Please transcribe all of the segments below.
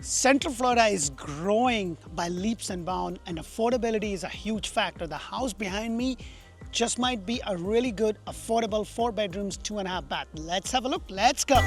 Central Florida is growing by leaps and bounds, and affordability is a huge factor. The house behind me just might be a really good, affordable 4 bedrooms, 2.5 bath. Let's have a look. Let's go.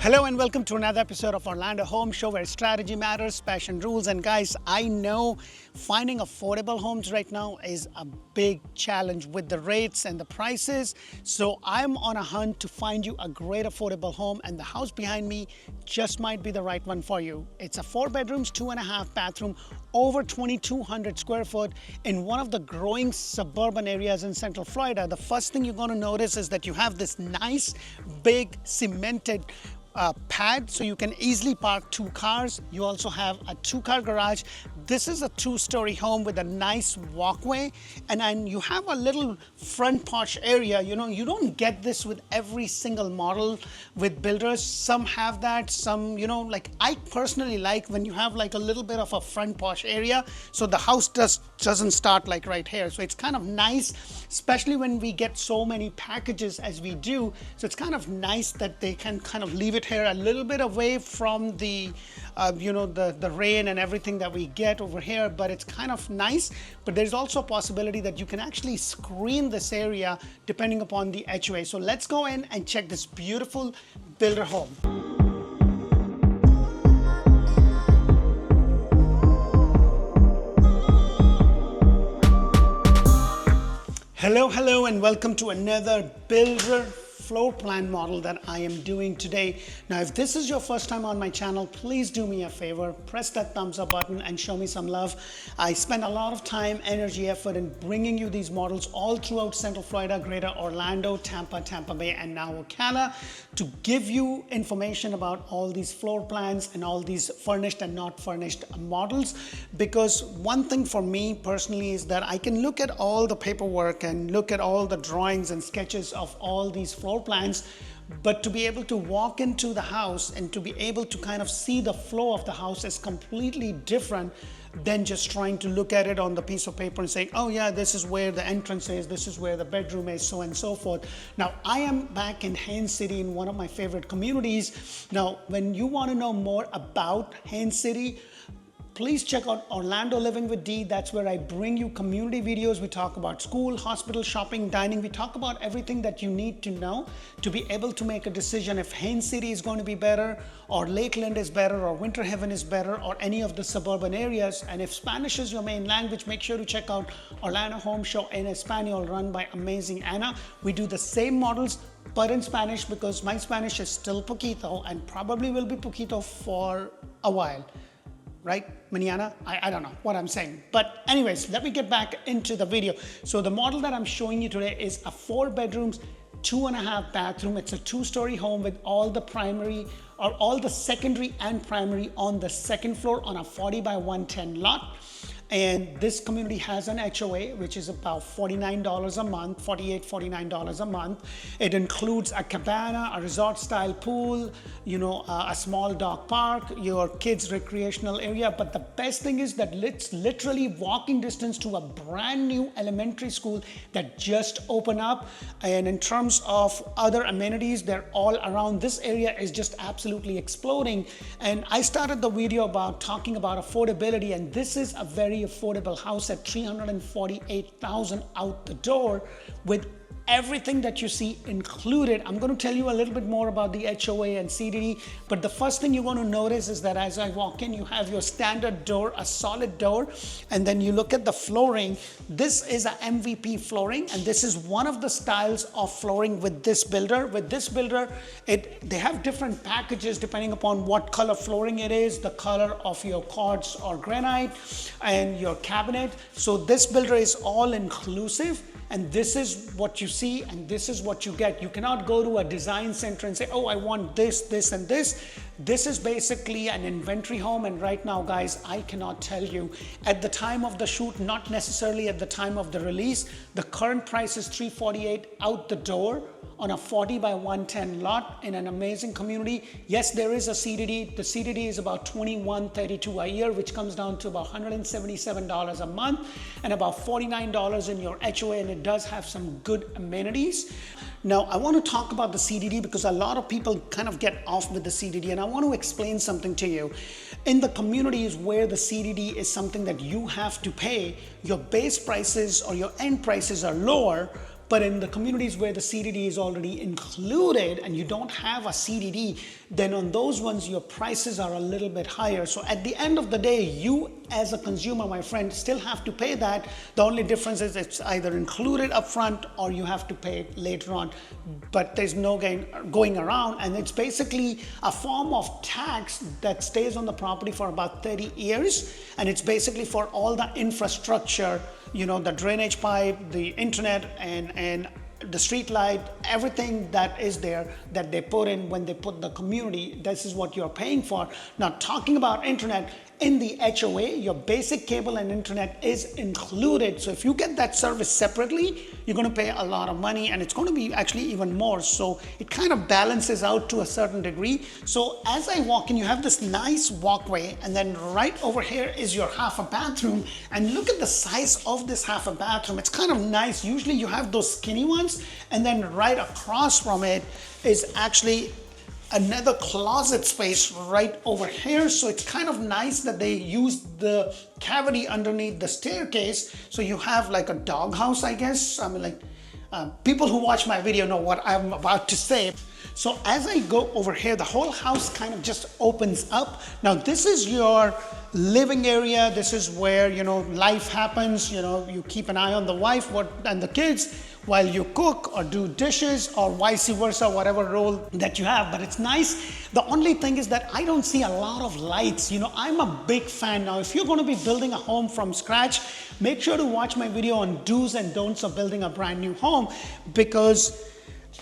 Hello and welcome to another episode of Orlando Home Show, where strategy matters, passion rules. And guys, I know finding affordable homes right now is a big challenge with the rates and the prices. So I'm on a hunt to find you a great affordable home, and the house behind me just might be the right one for you. It's a 4 bedrooms, 2.5 bathroom, over 2,200 square foot in one of the growing suburban areas in Central Florida. The first thing you're going to notice is that you have this nice, big, cemented pad, so you can easily park 2 cars. You also have a 2-car garage. This is a 2-story home with a nice walkway, and then you have a little front porch area. You know, you don't get this with every single model with builders. Some have that, some, you know, like I personally like when you have like a little bit of a front porch area, so the house doesn't start like right here. So it's kind of nice, especially when we get so many packages as we do. So it's kind of nice that they can kind of leave it here a little bit away from the the rain and everything that we get over here, but it's kind of nice. But there's also a possibility that you can actually screen this area depending upon the HOA. So let's go in and check this beautiful builder home. Hello and welcome to another builder floor plan model that I am doing today. Now, if this is your first time on my channel, please do me a favor, press that thumbs up button and show me some love. I spend a lot of time, energy, effort in bringing you these models all throughout Central Florida, Greater Orlando, Tampa Bay, and now Ocala, to give you information about all these floor plans and all these furnished and not furnished models. Because one thing for me personally is that I can look at all the paperwork and look at all the drawings and sketches of all these floor plans, but to be able to walk into the house and to be able to kind of see the flow of the house is completely different than just trying to look at it on the piece of paper and saying, oh yeah, this is where the entrance is, this is where the bedroom is, so on and so forth. Now, I am back in Haines City in one of my favorite communities. Now, when you want to know more about Haines City, please check out Orlando Living with Dee. That's where I bring you community videos. We talk about school, hospital, shopping, dining. We talk about everything that you need to know to be able to make a decision if Haines City is going to be better, or Lakeland is better, or Winter Haven is better, or any of the suburban areas. And if Spanish is your main language, make sure to check out Orlando Home Show En Español, run by amazing Anna. We do the same models, but in Spanish, because my Spanish is still poquito and probably will be poquito for a while. Right? Mañana? I don't know what I'm saying. But anyways, let me get back into the video. So the model that I'm showing you today is a 4 bedrooms, 2.5 bathroom. It's a 2-story home with all the primary or all the secondary and primary on the 2nd floor on a 40 by 110 lot. And this community has an HOA, which is about $49 a month, $49 a month. It includes a cabana, a resort-style pool, a small dog park, your kids' recreational area. But the best thing is that it's literally walking distance to a brand new elementary school that just opened up. And in terms of other amenities, they're all around. This area is just absolutely exploding. And I started the video about talking about affordability, and this is a very affordable house at $348,000 out the door with everything that you see included. I'm going to tell you a little bit more about the HOA and CDD, but the first thing you're going to notice is that as I walk in, you have your standard door, a solid door, and then you look at the flooring. This is a MVP flooring, and this is one of the styles of flooring with this builder. With this builder, they have different packages depending upon what color flooring it is, the color of your quartz or granite, and your cabinet. So this builder is all inclusive. And this is what you see and this is what you get. You cannot go to a design center and say, oh, I want this, this, and this. This is basically an inventory home. And right now, guys, I cannot tell you at the time of the shoot, not necessarily at the time of the release, the current price is $348 out the door on a 40 by 110 lot in an amazing community. Yes, there is a CDD. The CDD is about $21.32 a year, which comes down to about $177 a month and about $49 in your HOA, and it does have some good amenities. Now, I want to talk about the CDD because a lot of people kind of get off with the CDD, and I want to explain something to you. In the communities where the CDD is something that you have to pay, your base prices or your end prices are lower. But in the communities where the CDD is already included and you don't have a CDD, then on those ones, your prices are a little bit higher. So at the end of the day, you as a consumer, my friend, still have to pay that. The only difference is it's either included upfront or you have to pay it later on. But there's no going around, and it's basically a form of tax that stays on the property for about 30 years. And it's basically for all the infrastructure, you know, the drainage pipe, the internet, and the street light, everything that is there that they put in when they put the community, this is what you're paying for. Now, talking about internet, in the HOA, your basic cable and internet is included. So if you get that service separately, you're going to pay a lot of money, and it's going to be actually even more. So it kind of balances out to a certain degree. So as I walk in, you have this nice walkway, and then right over here is your half a bathroom. And look at the size of this half a bathroom. It's kind of nice. Usually you have those skinny ones, and then right across from it is actually another closet space right over here. So it's kind of nice that they used the cavity underneath the staircase. So you have like a doghouse, I guess. I mean, like people who watch my video know what I'm about to say. So as I go over here, the whole house kind of just opens up. Now this is your living area. This is where, you know, life happens. You know, you keep an eye on the wife and the kids while you cook or do dishes, or vice versa, whatever role that you have. But it's nice. The only thing is that I don't see a lot of lights. You know, I'm a big fan. Now, if you're going to be building a home from scratch, make sure to watch my video on do's and don'ts of building a brand new home, because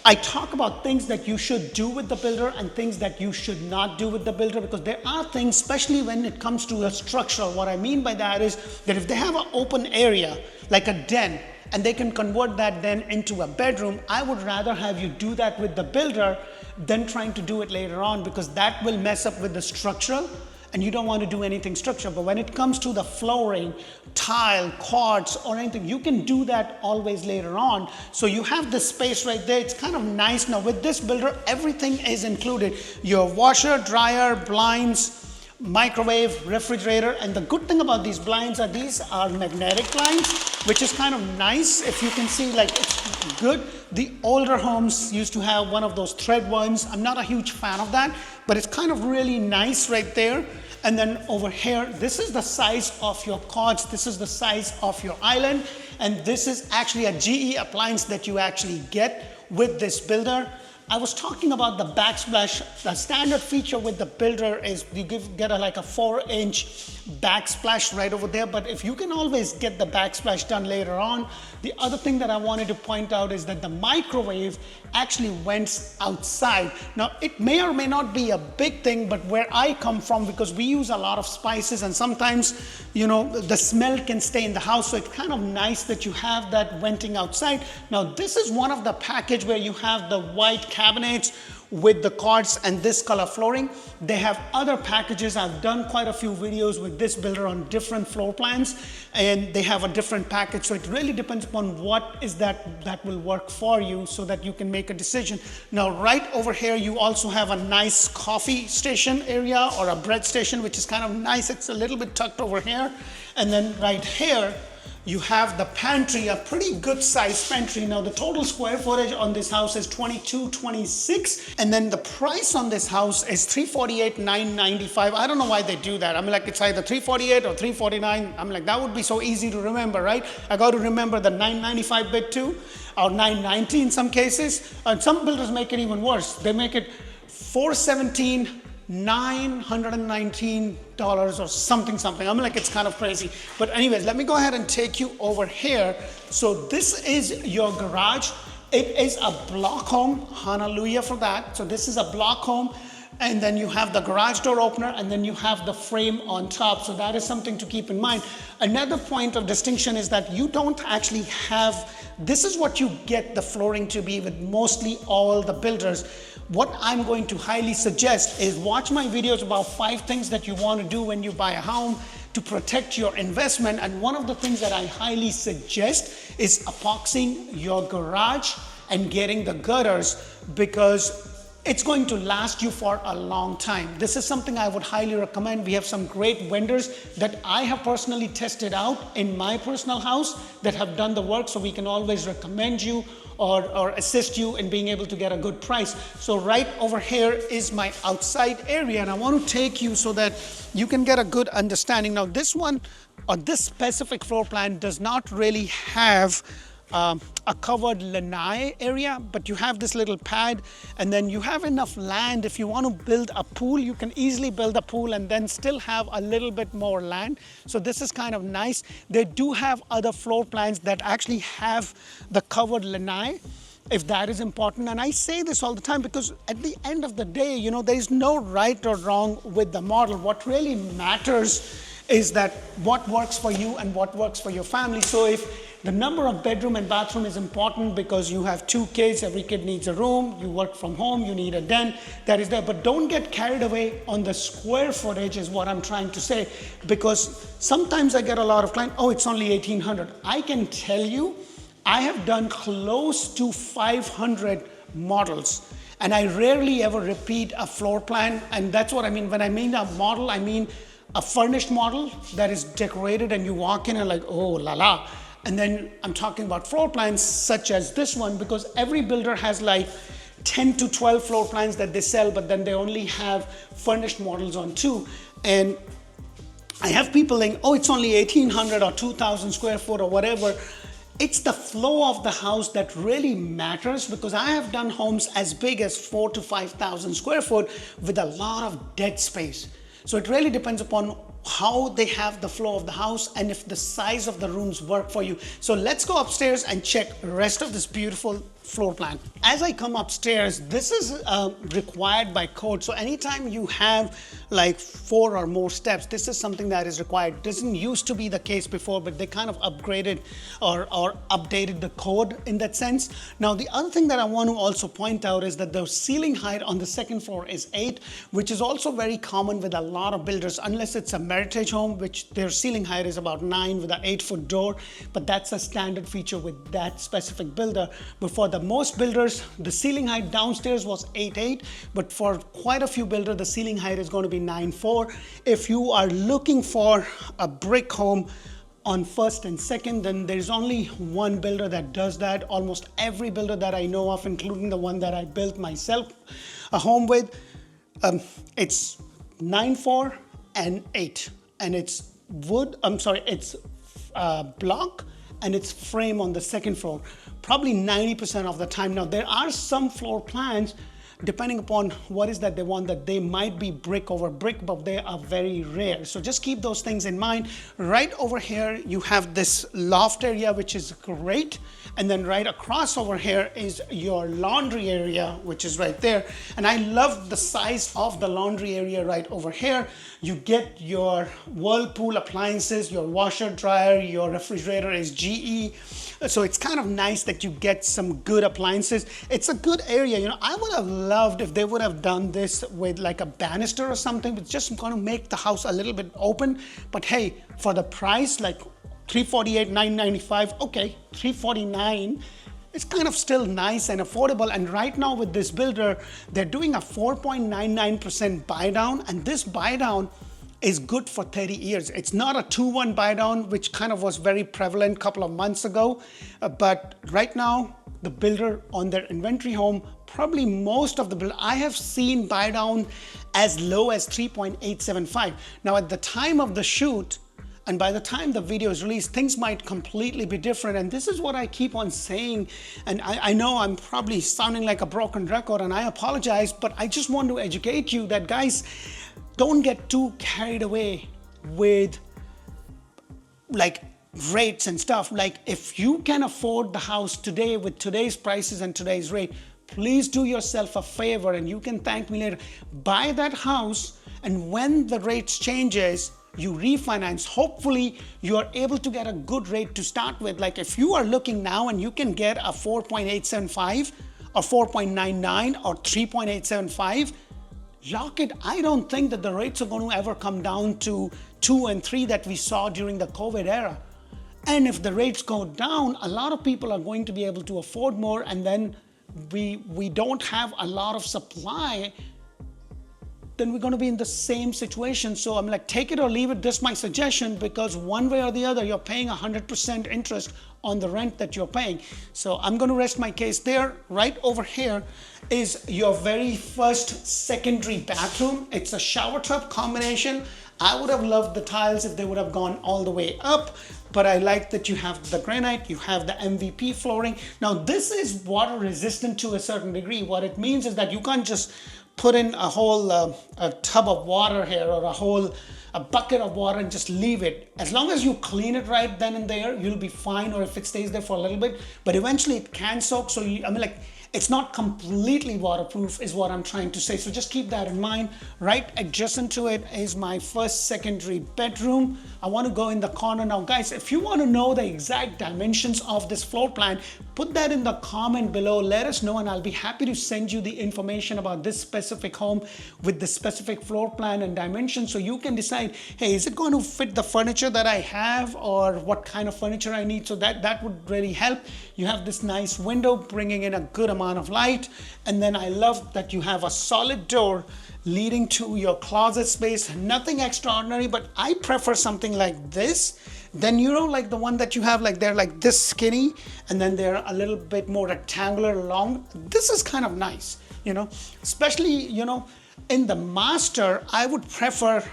I talk about things that you should do with the builder and things that you should not do with the builder, because there are things, especially when it comes to a structural. What I mean by that is that if they have an open area, like a den, and they can convert that den into a bedroom, I would rather have you do that with the builder than trying to do it later on, because that will mess up with the structural, and you don't want to do anything structural. But when it comes to the flooring, tile, quartz, or anything, you can do that always later on. So you have this space right there. It's kind of nice. Now with this builder, everything is included. Your washer, dryer, blinds, microwave, refrigerator. And the good thing about these blinds are these are magnetic blinds, which is kind of nice. If you can see, like, it's good. The older homes used to have one of those thread ones. I'm not a huge fan of that, but it's kind of really nice right there. And then over here, this is the size of your couch. This is the size of your island. And this is actually a GE appliance that you actually get with this builder. I was talking about the backsplash. The standard feature with the builder is you get like a 4-inch backsplash right over there. But if you can always get the backsplash done later on. The other thing that I wanted to point out is that the microwave actually went outside. Now, it may or may not be a big thing, but where I come from, because we use a lot of spices, and sometimes, you know, the smell can stay in the house. So it's kind of nice that you have that venting outside. Now, this is one of the package where you have the white cabinets with the quartz and this color flooring. They have other packages. I've done quite a few videos with this builder on different floor plans, and they have a different package. So it really depends upon what is that will work for you, so that you can make a decision. Now, right over here, you also have a nice coffee station area or a bread station, which is kind of nice. It's a little bit tucked over here. And then right here, you have the pantry, a pretty good sized pantry. Now the total square footage on this house is 2226, and then the price on this house is $348,995. I don't know why they do that. I mean, like, it's either $348 or $349. I'm like, that would be so easy to remember, right? I got to remember the $995 bit too, or $990 in some cases. And some builders make it even worse. They make it $417. $919 or something. I'm like, it's kind of crazy. But anyways, let me go ahead and take you over here. So this is your garage. It is a block home. Hallelujah for that. So this is a block home. and then you have the garage door opener, and then you have the frame on top. So that is something to keep in mind. Another point of distinction is that you don't actually have, this is what you get the flooring to be with mostly all the builders. What I'm going to highly suggest is watch my videos about 5 things that you want to do when you buy a home to protect your investment. And one of the things that I highly suggest is epoxying your garage and getting the gutters, because it's going to last you for a long time. This is something I would highly recommend. We have some great vendors that I have personally tested out in my personal house that have done the work, so we can always recommend you or assist you in being able to get a good price. So right over here is my outside area, and I want to take you so that you can get a good understanding. Now this one, or this specific floor plan, does not really have a covered lanai area, but you have this little pad, and then you have enough land. If you want to build a pool, you can easily build a pool and then still have a little bit more land. So this is kind of nice. They do have other floor plans that actually have the covered lanai, if that is important. And I say this all the time because at the end of the day, you know, there is no right or wrong with the model. What really matters is that what works for you and what works for your family. So if the number of bedroom and bathroom is important because you have 2 kids, every kid needs a room, you work from home, you need a den, that is there. But don't get carried away on the square footage is what I'm trying to say, because sometimes I get a lot of clients, oh, it's only 1,800. I can tell you, I have done close to 500 models, and I rarely ever repeat a floor plan. And that's what I mean. When I mean a model, I mean a furnished model that is decorated and you walk in and like, oh la la. And then I'm talking about floor plans such as this one, because every builder has like 10 to 12 floor plans that they sell, but then they only have furnished models on 2. And I have people saying, oh, it's only 1,800 or 2,000 square foot or whatever. It's the flow of the house that really matters, because I have done homes as big as 4,000 to 5,000 square foot with a lot of dead space. So it really depends upon how they have the flow of the house and if the size of the rooms work for you. So let's go upstairs and check the rest of this beautiful floor plan. As I come upstairs, this is required by code. So anytime you have like 4 or more steps, this is something that is required. It doesn't used to be the case before, but they kind of upgraded or updated the code in that sense. Now, the other thing that I want to also point out is that the ceiling height on the second floor is 8, which is also very common with a lot of builders, unless it's a Meritage home, which their ceiling height is about 9 with an 8-foot door, but that's a standard feature with that specific builder. Before the most builders, the ceiling height downstairs was 8.8, but for quite a few builders, the ceiling height is going to be 9.4. If you are looking for a brick home on first and second, then there's only one builder that does that. Almost every builder that I know of, including the one that I built myself a home with, it's 9.4 and 8, and it's wood, it's block, and it's frame on the second floor, probably 90% of the time. Now, there are some floor plans, depending upon what is that they want, that they might be brick over brick, but they are very rare. So just keep those things in mind. Right over here, you have this loft area, which is great. And then right across over here is your laundry area, which is right there. And I love the size of the laundry area right over here. You get your Whirlpool appliances, your washer, dryer, your refrigerator is GE. So it's kind of nice that you get some good appliances. It's a good area. You know, I would have loved if they would have done this with like a banister or something. It's just going to make the house a little bit open. But hey, for the price, like $348, $995, okay, $349. It's kind of still nice and affordable. And right now with this builder, they're doing a 4.99% buy down, and this buy down is good for 30 years. It's not a 2-1 buy down, which kind of was very prevalent a couple of months ago. But right now, the builder on their inventory home, probably most of the builder, I have seen buy down as low as 3.875. Now, at the time of the shoot, and by the time the video is released, things might completely be different. And this is what I keep on saying. And I know I'm probably sounding like a broken record, and I apologize, but I just want to educate you that, guys, don't get too carried away with like rates and stuff. Like, if you can afford the house today with today's prices and today's rate, please do yourself a favor, and you can thank me later. Buy that house, and when the rates changes, you refinance. Hopefully you are able to get a good rate to start with. Like if you are looking now and you can get a 4.875 or 4.99 or 3.875, lock it. I don't think that the rates are going to ever come down to 2 and 3 that we saw during the COVID era. And if the rates go down, a lot of people are going to be able to afford more, and then we don't have a lot of supply, then we're going to be in the same situation. So I'm like, take it or leave it. This is my suggestion, because one way or the other, you're paying 100% interest on the rent that you're paying. So I'm going to rest my case there. Right over here is your very first secondary bathroom. It's a shower tub combination. I would have loved the tiles if they would have gone all the way up, but I like that you have the granite, you have the MVP flooring. Now this is water resistant to a certain degree. What it means is that you can't just put in a whole a tub of water here, or a bucket of water, and just leave it. As long as you clean it right then and there, you'll be fine, or if it stays there for a little bit, but eventually it can soak. So it's not completely waterproof is what I'm trying to say. So just keep that in mind. Right adjacent to it is my first secondary bedroom. I want to go in the corner now. Guys, if you want to know the exact dimensions of this floor plan, put that in the comment below. Let us know, and I'll be happy to send you the information about this specific home with the specific floor plan and dimensions, so you can decide, hey, is it going to fit the furniture that I have, or what kind of furniture I need? So that would really help. You have this nice window bringing in a good amount of light, and then I love that you have a solid door leading to your closet space. Nothing extraordinary, but I prefer something like this than, like the one that you have, like they're like this skinny, and then they're a little bit more rectangular long. This is kind of nice, especially in the master. I would prefer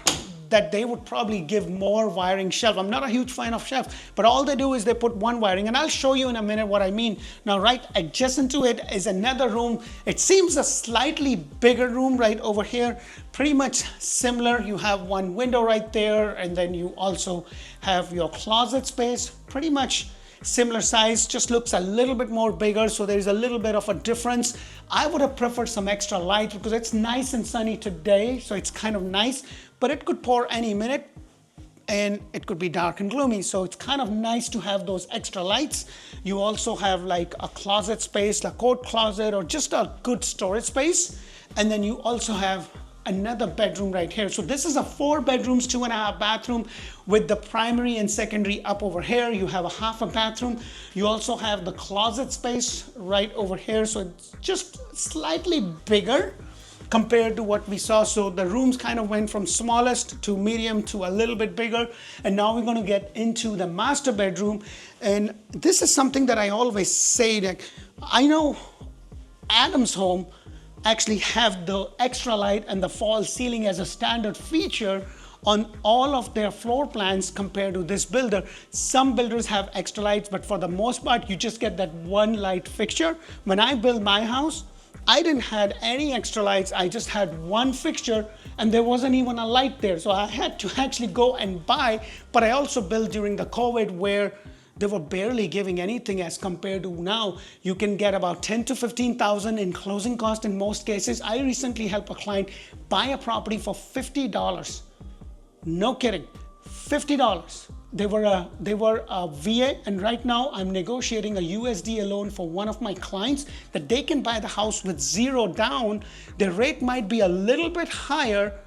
that they would probably give more wiring shelf. I'm not a huge fan of shelf, but all they do is they put one wiring, and I'll show you in a minute what I mean. Now, right adjacent to it is another room. It seems a slightly bigger room right over here, pretty much similar. You have one window right there, and then you also have your closet space, pretty much similar size, just looks a little bit more bigger, so there's a little bit of a difference. I would have preferred some extra light because it's nice and sunny today, so it's kind of nice, but it could pour any minute and it could be dark and gloomy, so it's kind of nice to have those extra lights. You also have like a closet space, a coat closet, or just a good storage space, and then you also have another bedroom right here. So this is a 4 bedrooms, 2.5 bathroom with the primary and secondary up over here. You have a half a bathroom. You also have the closet space right over here. So it's just slightly bigger compared to what we saw. So the rooms kind of went from smallest to medium to a little bit bigger. And now we're going to get into the master bedroom. And this is something that I always say, that I know Adam's home actually have the extra light and the false ceiling as a standard feature on all of their floor plans compared to this builder. Some builders have extra lights, but for the most part, you just get that one light fixture. When I built my house, I didn't have any extra lights. I just had one fixture, and there wasn't even a light there. So I had to actually go and buy, but I also built during the COVID where they were barely giving anything as compared to now. You can get about 10 to 15,000 in closing cost in most cases. I recently helped a client buy a property for $50. No kidding, $50. They were a VA, and right now I'm negotiating a USDA loan for one of my clients that they can buy the house with 0 down. The rate might be a little bit higher,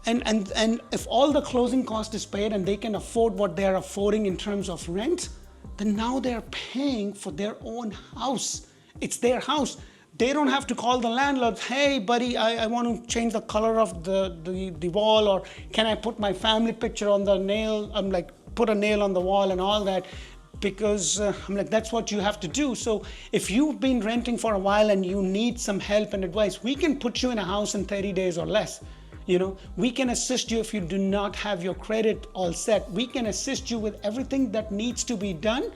and if all the closing cost is paid and they can afford what they're affording in terms of rent, then now they're paying for their own house. It's their house. They don't have to call the landlord, hey buddy, I want to change the color of the wall, or can I put my family picture on the nail? I'm like, put a nail on the wall and all that, because I'm like, that's what you have to do. So if you've been renting for a while and you need some help and advice, we can put you in a house in 30 days or less. We can assist you if you do not have your credit all set. We can assist you with everything that needs to be done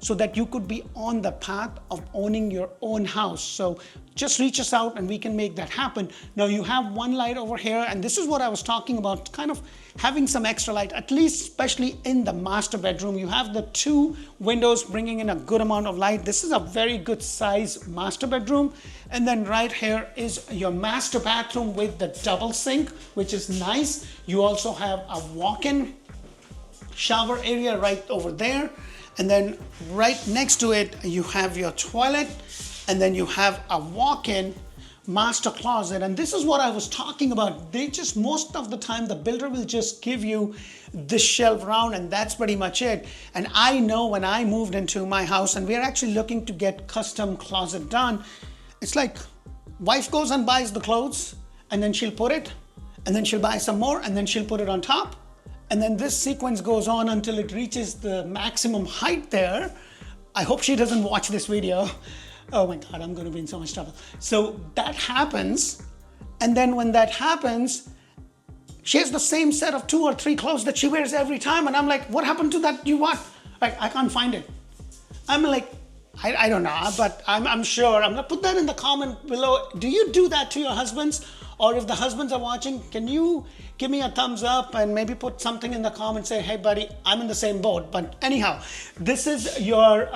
so that you could be on the path of owning your own house. So just reach us out and we can make that happen. Now you have one light over here, and this is what I was talking about, kind of having some extra light, at least especially in the master bedroom. You have the 2 windows bringing in a good amount of light. This is a very good size master bedroom. And then right here is your master bathroom with the double sink, which is nice. You also have a walk-in shower area right over there. And then right next to it, you have your toilet, and then you have a walk-in master closet. And this is what I was talking about. They just, most of the time, the builder will just give you this shelf round, and that's pretty much it. And I know when I moved into my house, and we're actually looking to get custom closet done, it's like wife goes and buys the clothes, and then she'll put it, and then she'll buy some more, and then she'll put it on top. And then this sequence goes on until it reaches the maximum height there. I hope she doesn't watch this video. Oh my God, I'm gonna be in so much trouble. So that happens, and then when that happens, she has the same set of 2 or 3 clothes that she wears every time, and I'm like, what happened to that you want? Like, I can't find it. I'm like, I don't know, but I'm sure. I'm gonna put that in the comment below. Do you do that to your husbands? Or if the husbands are watching, can you give me a thumbs up and maybe put something in the comments, say, hey buddy, I'm in the same boat. But anyhow, this is your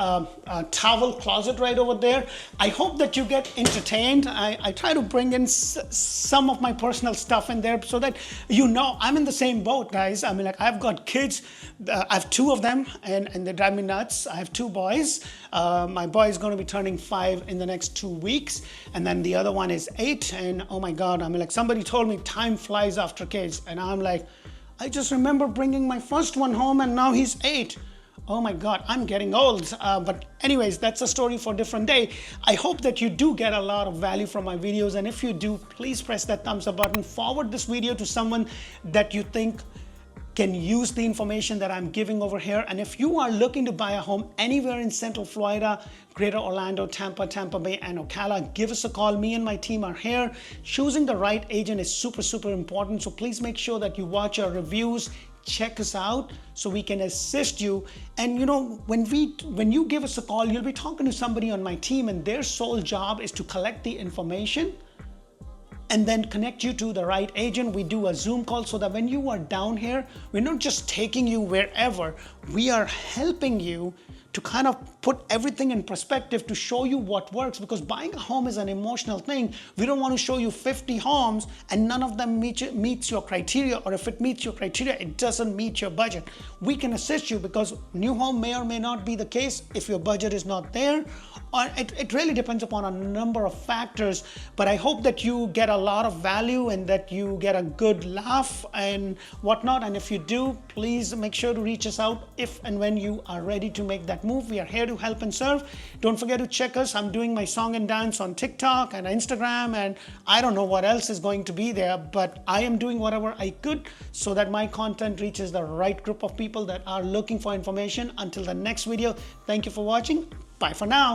towel closet right over there. I hope that you get entertained. I try to bring in some of my personal stuff in there so that you know I'm in the same boat, guys. I mean, like, I've got kids. I have 2 of them, and they drive me nuts. I have 2 boys. My boy is going to be turning 5 in the next 2 weeks, and then the other one is 8. And oh my God, I mean, like, somebody told me time flies after kids, and I'm like, I just remember bringing my first one home, and now he's 8. Oh my God, I'm getting old. But anyways, that's a story for a different day. I hope that you do get a lot of value from my videos, and if you do, please press that thumbs up button. Forward this video to someone that you think can use the information that I'm giving over here. And if you are looking to buy a home anywhere in Central Florida, Greater Orlando, Tampa, Tampa Bay, and Ocala, give us a call. Me and my team are here. Choosing the right agent is super, super important. So please make sure that you watch our reviews, check us out so we can assist you. And you know, when you give us a call, you'll be talking to somebody on my team, and their sole job is to collect the information and then connect you to the right agent. We do a Zoom call so that when you are down here, we're not just taking you wherever, we are helping you to kind of put everything in perspective to show you what works, because buying a home is an emotional thing. We don't want to show you 50 homes and none of them meets your criteria, or if it meets your criteria, it doesn't meet your budget. We can assist you, because new home may or may not be the case if your budget is not there, or it really depends upon a number of factors. But I hope that you get a lot of value and that you get a good laugh and whatnot. And if you do, please make sure to reach us out if and when you are ready to make that move. We are here to help and serve. Don't forget to check us. I'm doing my song and dance on TikTok and Instagram, and I don't know what else is going to be there, but I am doing whatever I could so that my content reaches the right group of people that are looking for information. Until the next video, thank you for watching. Bye for now.